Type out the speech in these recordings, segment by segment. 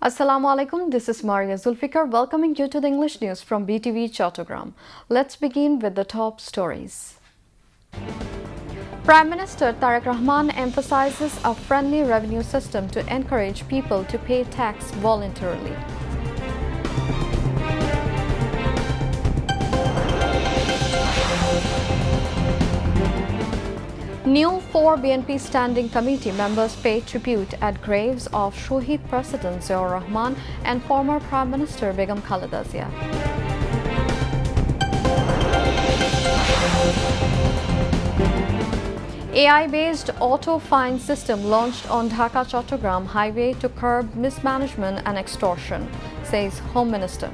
Assalamu alaikum, this is Maria Zulfikar welcoming you to the English news from Btv Chattogram. Let's begin with the top stories. Prime Minister Tariq Rahman emphasizes a friendly revenue system to encourage people to pay tax voluntarily. New 4 BNP Standing Committee members pay tribute at graves of Shohid President Ziaur Rahman and former Prime Minister Begum Khaleda Zia. AI-based auto fine system launched on Dhaka Chattogram highway to curb mismanagement and extortion, says Home Minister.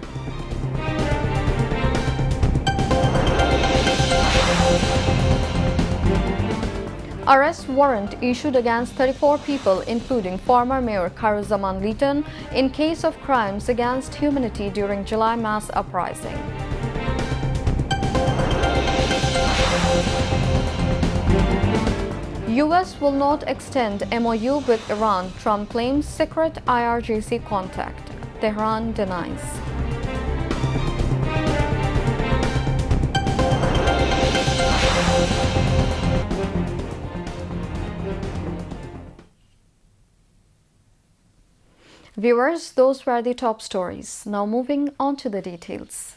Arrest warrant issued against 34 people, including former Mayor Khairuzzaman Liton, in case of crimes against humanity during July mass uprising. US will not extend MOU with Iran, Trump claims secret IRGC contact. Tehran denies. Viewers, those were the top stories. Now moving on to the details.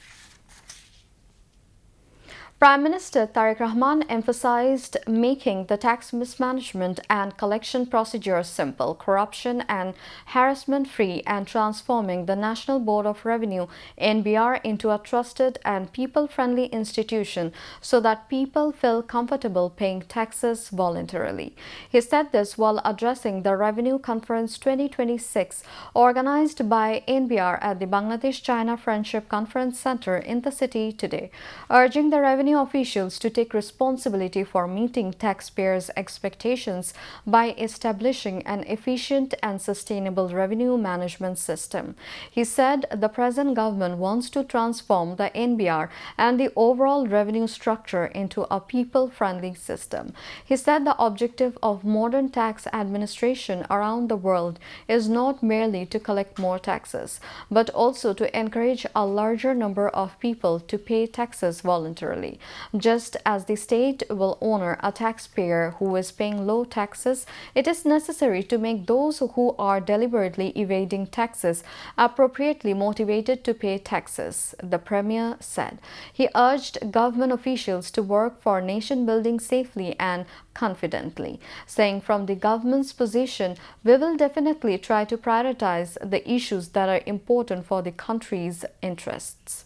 Prime Minister Tariq Rahman emphasized making the tax mismanagement and collection procedures simple, corruption and harassment free, and transforming the National Board of Revenue (NBR) into a trusted and people-friendly institution so that people feel comfortable paying taxes voluntarily. He said this while addressing the Revenue Conference 2026 organized by NBR at the Bangladesh-China Friendship Conference Center in the city today, urging the revenue officials to take responsibility for meeting taxpayers' expectations by establishing an efficient and sustainable revenue management system. He said the present government wants to transform the NBR and the overall revenue structure into a people-friendly system. He said the objective of modern tax administration around the world is not merely to collect more taxes, but also to encourage a larger number of people to pay taxes voluntarily. Just as the state will honor a taxpayer who is paying low taxes, it is necessary to make those who are deliberately evading taxes appropriately motivated to pay taxes, the Premier said. He urged government officials to work for nation building safely and confidently, saying from the government's position, we will definitely try to prioritize the issues that are important for the country's interests.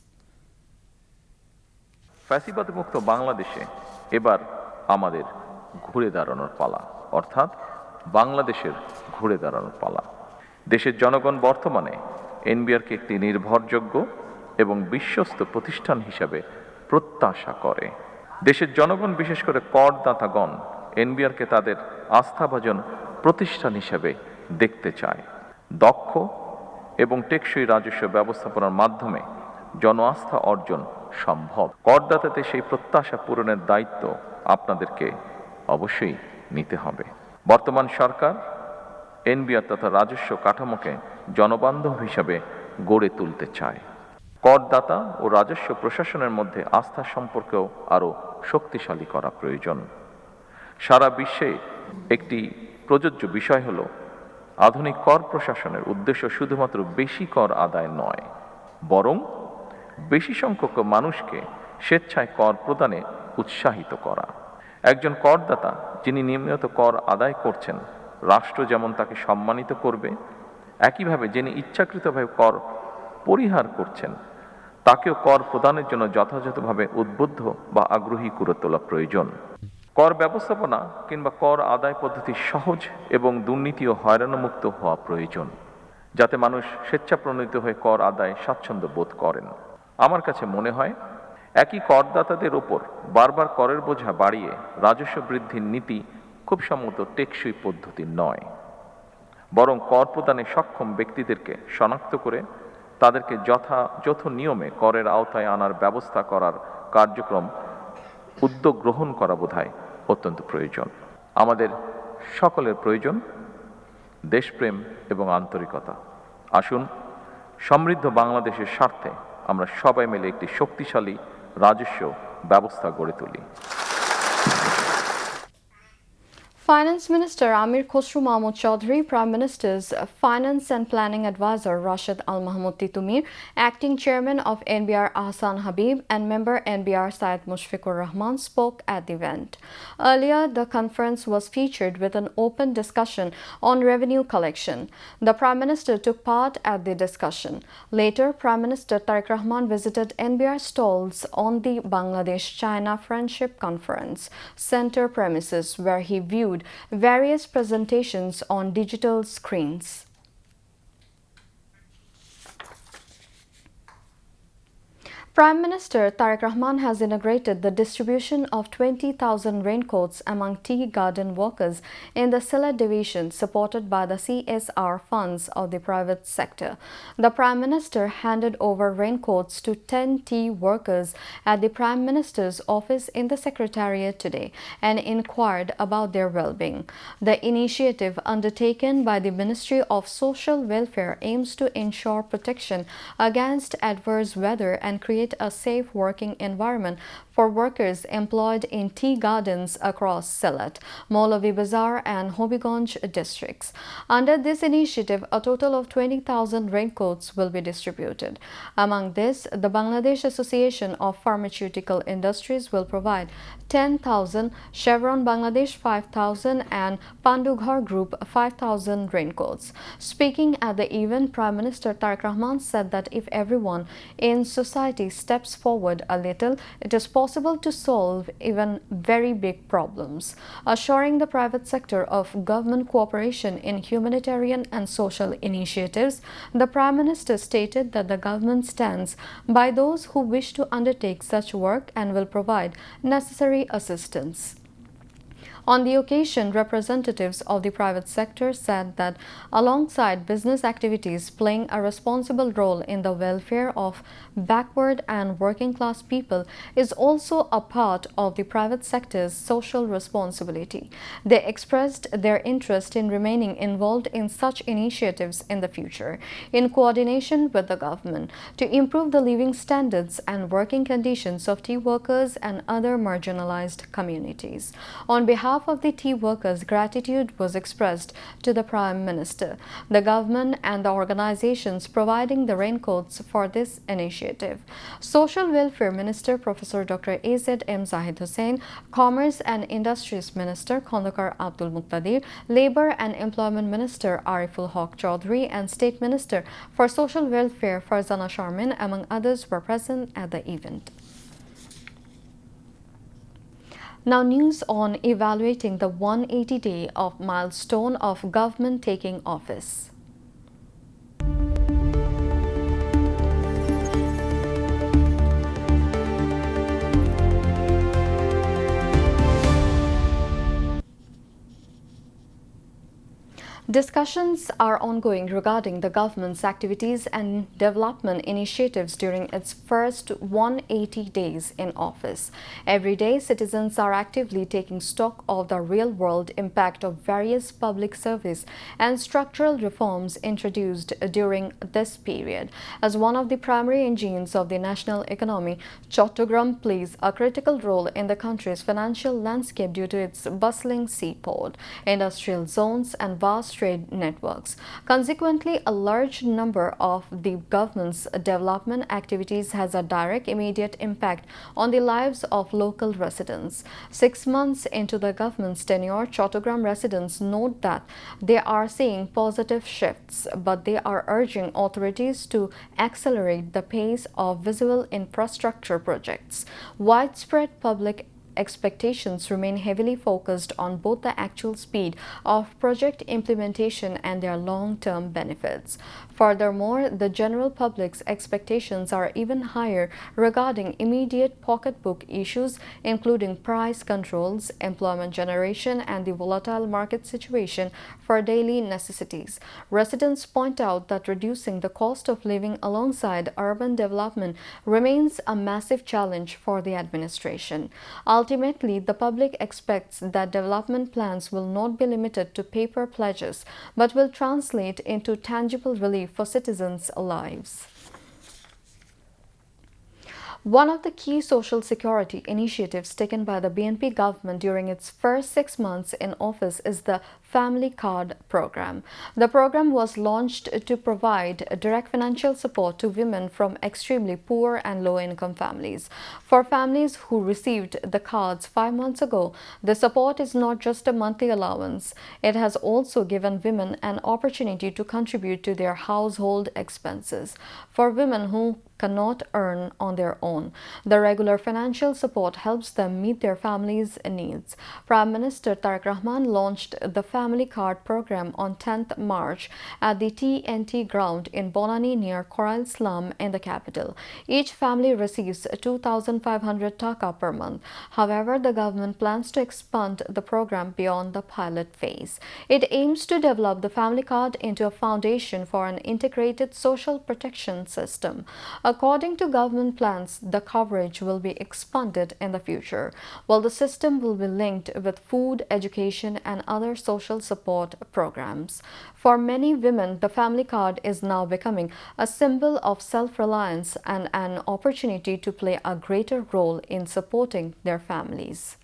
ফ্যাসিবাদ মুক্ত বাংলাদেশে এবার আমাদের ঘুরে দাঁড়ানোর পালা, অর্থাৎ বাংলাদেশের ঘুরে দাঁড়ানোর পালা। দেশের জনগণ বর্তমানে এনবিআরকে একটি নির্ভরযোগ্য এবং বিশ্বস্ত প্রতিষ্ঠান হিসাবে প্রত্যাশা করে। দেশের জনগণ বিশেষ করে করদাতাগণ এনবিআরকে তাদের আস্থাভাজন প্রতিষ্ঠান হিসাবে দেখতে চায়। দক্ষ এবং টেকসই রাজস্ব ব্যবস্থাপনার মাধ্যমে জন আস্থা অর্জন সম্ভব। করদাতাদের সেই প্রত্যাশা পূরণের দায়িত্ব আপনাদেরকে অবশ্যই নিতে হবে। বর্তমান সরকার এনবিআর তথা রাজস্ব কাঠামোকে জনবান্ধব হিসাবে গড়ে তুলতে চায়। করদাতা ও রাজস্ব প্রশাসনের মধ্যে আস্থার সম্পর্কও আরও শক্তিশালী করা প্রয়োজন। সারা বিশ্বে একটি প্রযোজ্য বিষয় হল আধুনিক কর প্রশাসনের উদ্দেশ্য শুধুমাত্র বেশি কর আদায় নয়, বরং বেশি সংখ্যক মানুষকে স্বেচ্ছায় কর প্রদানে উৎসাহিত করা। একজন করদাতা যিনি নিয়মিত কর আদায় করছেন, রাষ্ট্র যেমন তাকে সম্মানিত করবে, একইভাবে যিনি ইচ্ছাকৃতভাবে কর পরিহার করছেন তাকেও কর প্রদানের জন্য যথাযথভাবে উদ্বুদ্ধ বা আগ্রহী করে তোলা প্রয়োজন। কর ব্যবস্থাপনা কিংবা কর আদায় পদ্ধতি সহজ এবং দুর্নীতি ও হয়রানিমুক্ত হওয়া প্রয়োজন, যাতে মানুষ স্বেচ্ছাপ্রণোদিত হয়ে কর আদায় স্বাচ্ছন্দ্য বোধ করেন। আমার কাছে মনে হয় একই করদাতাদের ওপর বারবার করের বোঝা বাড়িয়ে রাজস্ব বৃদ্ধির নীতি খুব সম্ভবত টেকসই পদ্ধতি নয়, বরং কর প্রদানে সক্ষম ব্যক্তিদেরকে শনাক্ত করে তাদেরকে যথাযথ নিয়মে করের আওতায় আনার ব্যবস্থা করার কার্যক্রম উদ্যোগ গ্রহণ করা বোধহয় অত্যন্ত প্রয়োজন। আমাদের সকলের প্রয়োজন দেশপ্রেম এবং আন্তরিকতা। আসুন সমৃদ্ধ বাংলাদেশের স্বার্থে আমরা সবাই মিলে একটি শক্তিশালী রাজস্ব ব্যবস্থা গড়ে তুলি। Finance Minister Amir Khosrow Mahmood Chaudhry, Prime Minister's Finance and Planning Advisor Rashid Al Mahmoud Titumir, Acting Chairman of NBR Ahsan Habib, and Member NBR Syed Mushfiqur Rahman spoke at the event. Earlier, the conference was featured with an open discussion on revenue collection. The Prime Minister took part at the discussion. Later, Prime Minister Tariq Rahman visited NBR stalls on the Bangladesh-China Friendship Conference Center premises, where he viewed various presentations on digital screens. Prime Minister Tariq Rahman has inaugurated the distribution of 20,000 raincoats among tea garden workers in the Sylhet division, supported by the CSR funds of the private sector. The Prime Minister handed over raincoats to 10 tea workers at the Prime Minister's office in the Secretariat today and inquired about their well-being. The initiative undertaken by the Ministry of Social Welfare aims to ensure protection against adverse weather and create a safe working environment for workers employed in tea gardens across Sylhet, Maulavi Bazar and Hobiganj districts. Under this initiative, a total of 20,000 raincoats will be distributed. Among this, the Bangladesh Association of Pharmaceutical Industries will provide 10,000, Chevron Bangladesh 5,000 and Pandughar Group 5,000 raincoats. Speaking at the event, Prime Minister Tariq Rahman said that if everyone in society steps forward a little, it is possible to solve even very big problems. Assuring the private sector of government cooperation in humanitarian and social initiatives, the Prime Minister stated that the government stands by those who wish to undertake such work and will provide necessary assistance. On the occasion, representatives of the private sector said that alongside business activities playing a responsible role in the welfare of backward and working class people is also a part of the private sector's social responsibility. They expressed their interest in remaining involved in such initiatives in the future, in coordination with the government, to improve the living standards and working conditions of tea workers and other marginalized communities. On behalf of the tea workers, gratitude was expressed to the Prime Minister, the government and the organizations providing the raincoats for this initiative. Social Welfare Minister Professor Dr. A.Z.M. Zahid Hussain, Commerce and Industries Minister Khondokar Abdul Muqtadir, Labour and Employment Minister Ariful Haq Chaudhry and State Minister for Social Welfare Farzana Sharmin, among others, were present at the event. Now, news on evaluating the 180-day of milestone of government taking office. Discussions are ongoing regarding the government's activities and development initiatives during its first 180 days in office. Every day, citizens are actively taking stock of the real-world impact of various public service and structural reforms introduced during this period. As one of the primary engines of the national economy, Chattogram plays a critical role in the country's financial landscape due to its bustling seaport, industrial zones, and vast trade networks. Consequently, a large number of the government's development activities has a direct immediate impact on the lives of local residents. 6 months into the government's tenure, Chattogram residents note that they are seeing positive shifts, but they are urging authorities to accelerate the pace of visible infrastructure projects. Widespread public expectations remain heavily focused on both the actual speed of project implementation and their long-term benefits. Furthermore, the general public's expectations are even higher regarding immediate pocketbook issues, including price controls, employment generation, and the volatile market situation for daily necessities. Residents point out that reducing the cost of living alongside urban development remains a massive challenge for the administration. Ultimately, the public expects that development plans will not be limited to paper pledges, but will translate into tangible relief free for citizens' lives. One of the key social security initiatives taken by the BNP government during its first 6 months in office is the Family Card program. The program was launched to provide direct financial support to women from extremely poor and low-income families. For families who received the cards 5 months ago, the support is not just a monthly allowance. It has also given women an opportunity to contribute to their household expenses. For women who cannot earn on their own, the regular financial support helps them meet their families' needs. Prime Minister Tariq Rahman launched the Family Card program on 10th March at the TNT ground in Bonani near Coral Slum in the capital. Each family receives 2,500 taka per month. However, the government plans to expand the program beyond the pilot phase. It aims to develop the Family Card into a foundation for an integrated social protection system. According to government plans, the coverage will be expanded in the future, while the system will be linked with food, education, and other social support programs. For many women, the Family Card is now becoming a symbol of self-reliance and an opportunity to play a greater role in supporting their families.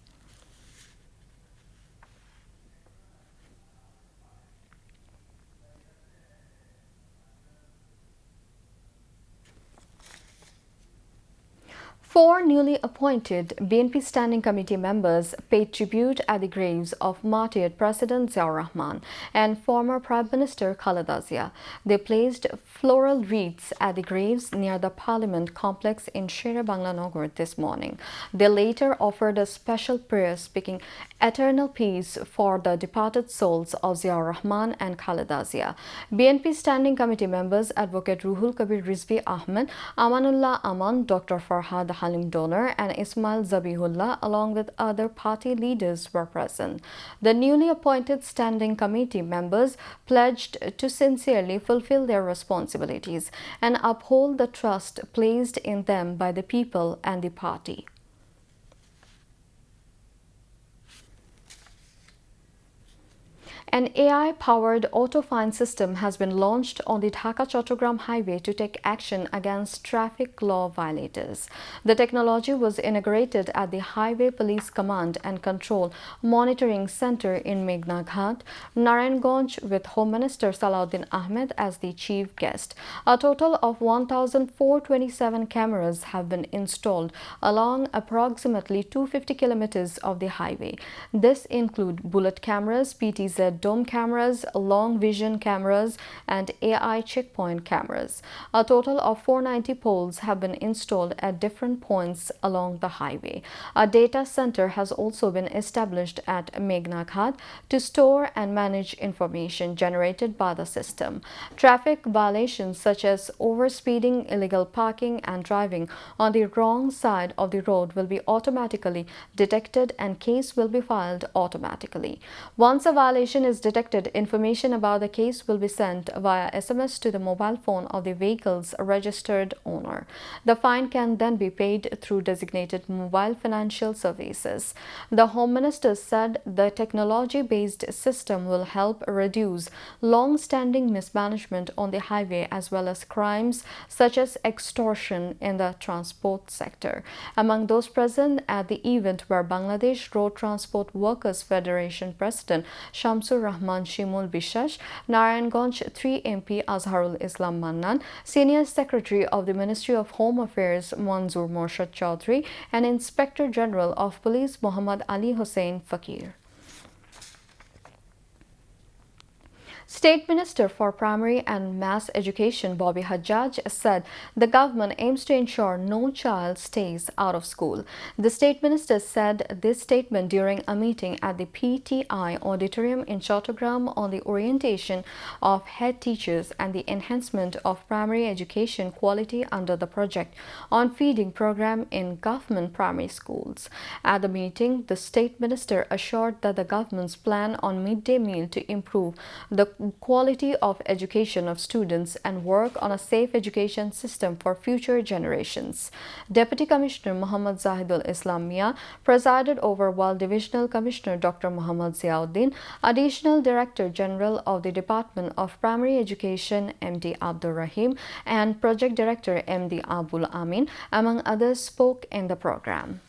Four newly appointed BNP Standing Committee members paid tribute at the graves of martyred President Ziaur Rahman and former Prime Minister Khaleda Zia. They placed floral wreaths at the graves near the Parliament complex in Shere Bangla Nagar this morning. They later offered a special prayer speaking eternal peace for the departed souls of Ziaur Rahman and Khaleda Zia. BNP Standing Committee members Advocate Ruhul Kabir Rizvi Ahmed, Amanullah Aman, Dr. Farhad Halim Donor and Ismail Zabihullah along with other party leaders were present. The newly appointed standing committee members pledged to sincerely fulfill their responsibilities and uphold the trust placed in them by the people and the party. An AI-powered auto-fine system has been launched on the Dhaka-Chattogram highway to take action against traffic law violators. The technology was integrated at the Highway Police Command and Control Monitoring Center in Meghna Ghat, Narayanganj, with Home Minister Salahuddin Ahmed as the chief guest. A total of 1,427 cameras have been installed along approximately 250 kilometers of the highway. This includes bullet cameras, PTZ dome cameras, long vision cameras, and AI checkpoint cameras. A total of 490 poles have been installed at different points along the highway. A data center has also been established at Meghna Ghat to store and manage information generated by the system. Traffic violations such as overspeeding, illegal parking, and driving on the wrong side of the road will be automatically detected and case will be filed automatically. Once a violation is detected, information about the case will be sent via SMS to the mobile phone of the vehicle's registered owner. The fine can then be paid through designated mobile financial services. The Home Minister said the technology-based system will help reduce long-standing mismanagement on the highway as well as crimes such as extortion in the transport sector. Among those present at the event were Bangladesh Road Transport Workers Federation President Shamsur Rahman Shimul Bishash, Narayanganj 3 MP Azharul Islam Mannan, Senior Secretary of the Ministry of Home Affairs Manzoor Morshad Chaudhry, and Inspector General of Police Muhammad Ali Hussain Fakir. State Minister for Primary and Mass Education Bobby Hajjaj said the government aims to ensure no child stays out of school. The State Minister said this statement during a meeting at the PTI Auditorium in Chattogram on the orientation of head teachers and the enhancement of primary education quality under the Project on Feeding program in government primary schools. At the meeting, the State Minister assured that the government's plan on midday meal to improve the quality of education of students and work on a safe education system for future generations. Deputy Commissioner Muhammad Zahidul Islam Mia presided over, while Divisional Commissioner Dr. Muhammad Ziauddin, Additional Director General of the Department of Primary Education MD Abdul Rahim, and Project Director MD Abul Amin, among others, spoke in the program.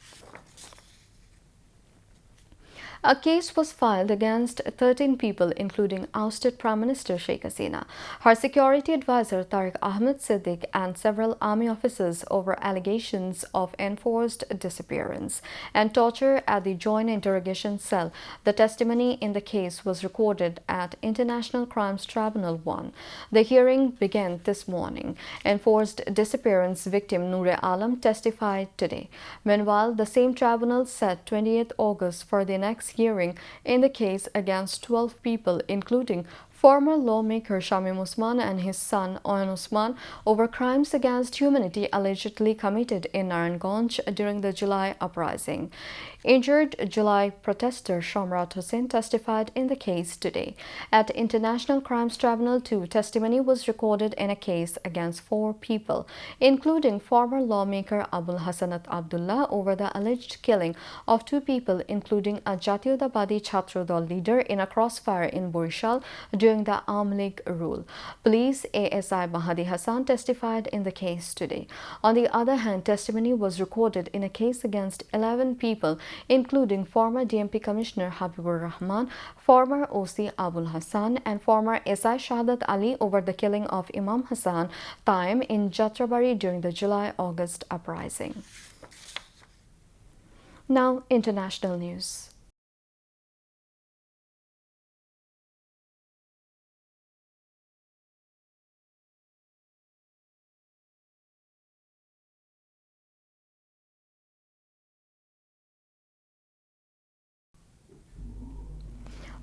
A case was filed against 13 people, including ousted Prime Minister Sheikh Hasina, her security advisor Tariq Ahmed Siddique, and several army officers over allegations of enforced disappearance and torture at the Joint Interrogation Cell. The testimony in the case was recorded at International Crimes Tribunal 1. The hearing began this morning. Enforced disappearance victim Noor Alam testified today. Meanwhile, the same tribunal set 28th August for the next hearing in the case against 12 people, including former lawmaker Shamim Usman and his son Oyan Usman, over crimes against humanity allegedly committed in Naranganj during the July uprising. Injured July protester Shomrat Hussain testified in the case today. At International Crimes Tribunal 2, testimony was recorded in a case against 4 people, including former lawmaker Abul Hasanat Abdullah, over the alleged killing of 2 people, including a Jatiyodabadi Chhatrodol leader, in a crossfire in Borishal during the Aam League rule. Police ASI Mahdi Hassan testified in the case today. On the other hand, testimony was recorded in a case against 11 people, including former DMP Commissioner Habibur Rahman, former OC Abul Hassan, and former SI Shahadat Ali, over the killing of Imam Hassan Taim in Jatrabari during the July-August uprising. Now, international news.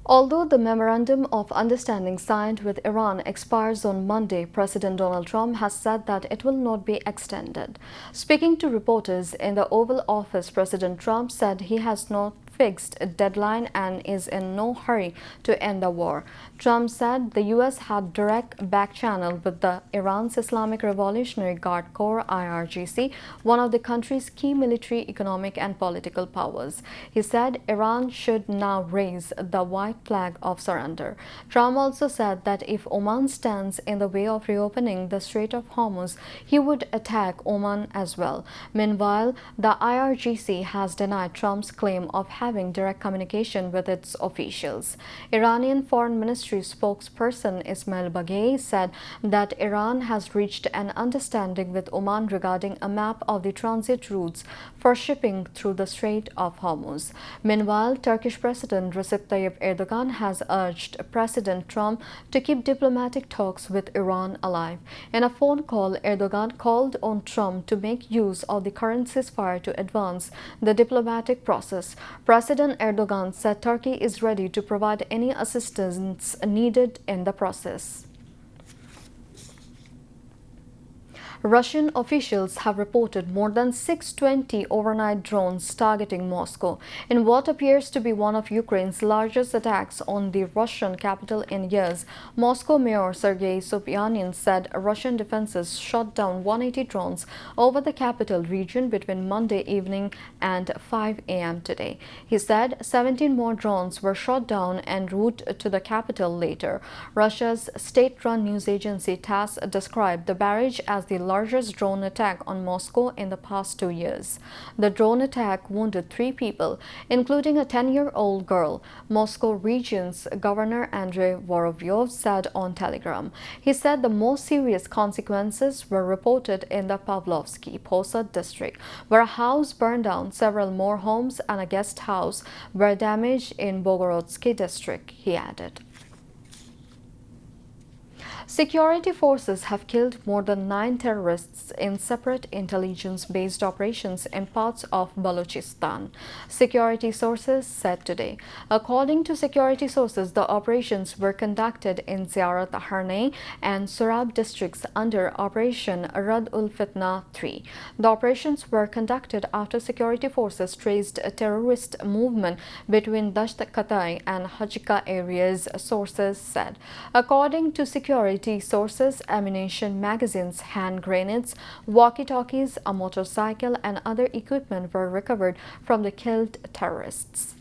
Although the Memorandum of Understanding signed with Iran expires on Monday, President Donald Trump has said that it will not be extended. Speaking to reporters in the Oval Office, President Trump said he has not fixed a deadline and is in no hurry to end the war. Trump said the U.S. had direct back channel with the Iran's Islamic Revolutionary Guard Corps (IRGC), one of the country's key military, economic, and political powers. He said Iran should now raise the white flag of surrender. Trump also said that if Oman stands in the way of reopening the Strait of Hormuz, he would attack Oman as well. Meanwhile, the IRGC has denied Trump's claim of having direct communication with its officials. Iranian Foreign Ministry spokesperson Ismail Baghei said that Iran has reached an understanding with Oman regarding a map of the transit routes for shipping through the Strait of Hormuz. Meanwhile, Turkish President Recep Tayyip Erdogan has urged President Trump to keep diplomatic talks with Iran alive. In a phone call, Erdogan called on Trump to make use of the current ceasefire to advance the diplomatic process. President Erdogan said Turkey is ready to provide any assistance needed in the process. Russian officials have reported more than 620 overnight drones targeting Moscow in what appears to be one of Ukraine's largest attacks on the Russian capital in years. Moscow Mayor Sergei Sobyanin said Russian defenses shot down 180 drones over the capital region between Monday evening and 5 a.m. today. He said 17 more drones were shot down en route to the capital later. Russia's state-run news agency TASS described the barrage as the largest drone attack on Moscow in the past 2 years. The drone attack wounded 3 people, including a 10-year-old girl, Moscow region's Governor Andrei Vorovyov said on Telegram. He said the most serious consequences were reported in the Pavlovsky Posad district, where a house burned down. Several more homes and a guest house were damaged in Bogorodsky district, he added. Security forces have killed more than 9 terrorists in separate intelligence-based operations in parts of Balochistan, security sources said today. According to security sources, the operations were conducted in Ziarat Harney and Surab districts under Operation Rad-ul-Fitna 3. The operations were conducted after security forces traced a terrorist movement between Dasht Katai and Hajika areas, sources said. According to security sources, ammunition, magazines, hand grenades, walkie-talkies, a motorcycle and other equipment were recovered from the killed terrorists.